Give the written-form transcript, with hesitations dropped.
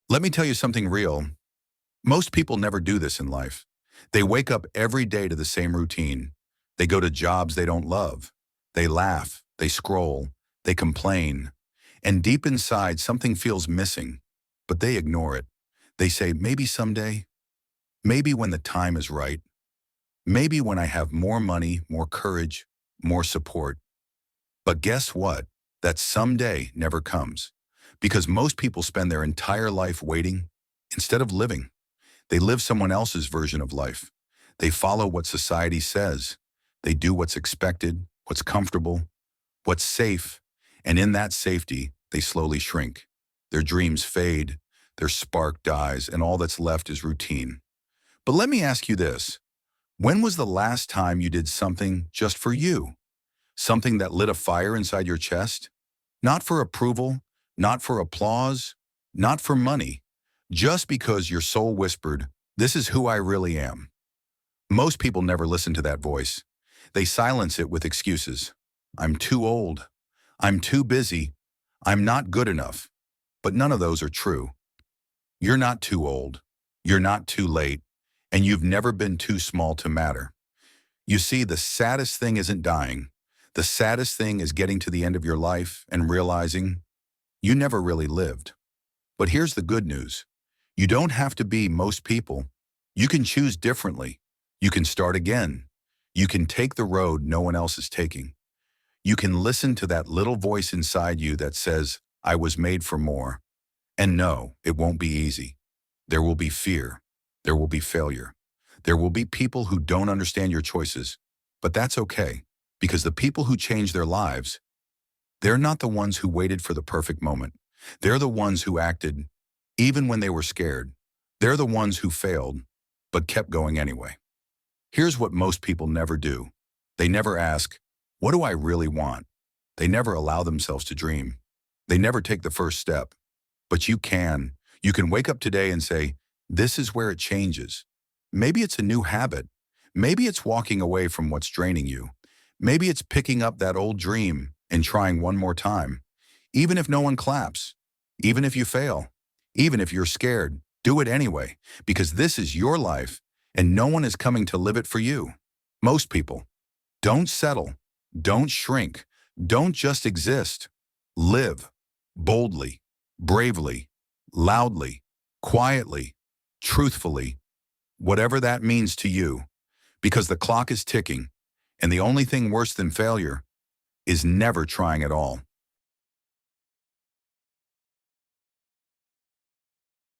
Let me tell you something real. Most people never do this in life. They wake up every day to the same routine. They go to jobs they don't love. They laugh, they scroll, they complain. And deep inside, something feels missing, but they ignore it. They say, maybe someday, maybe when the time is right, maybe when I have more money, more courage, more support. But guess what? That someday never comes because most people spend their entire life waiting instead of living. They live someone else's version of life. They follow what society says. They do what's expected, what's comfortable, what's safe, and in that safety, they slowly shrink. Their dreams fade, their spark dies, and all that's left is routine. But let me ask you this. When was the last time you did something just for you? Something that lit a fire inside your chest? Not for approval, not for applause, not for money, just because your soul whispered, "This is who I really am." Most people never listen to that voice. They silence it with excuses. I'm too old. I'm too busy. I'm not good enough. But none of those are true. You're not too old. You're not too late. And you've never been too small to matter. You see, the saddest thing isn't dying. The saddest thing is getting to the end of your life and realizing you never really lived. But here's the good news. You don't have to be most people. You can choose differently. You can start again. You can take the road no one else is taking. You can listen to that little voice inside you that says, I was made for more. And no, it won't be easy. There will be fear. There will be failure. There will be people who don't understand your choices. But that's okay, because the people who change their lives, they're not the ones who waited for the perfect moment. They're the ones who acted even when they were scared. They're the ones who failed, but kept going anyway. Here's what most people never do. They never ask, what do I really want? They never allow themselves to dream. They never take the first step. But you can. You can wake up today and say, this is where it changes. Maybe it's a new habit. Maybe it's walking away from what's draining you. Maybe it's picking up that old dream and trying one more time. Even if no one claps, even if you fail, even if you're scared, do it anyway, because this is your life and no one is coming to live it for you. Most people don't settle, don't shrink, don't just exist. Live boldly, bravely, loudly, quietly, truthfully, whatever that means to you, because the clock is ticking and the only thing worse than failure is never trying at all.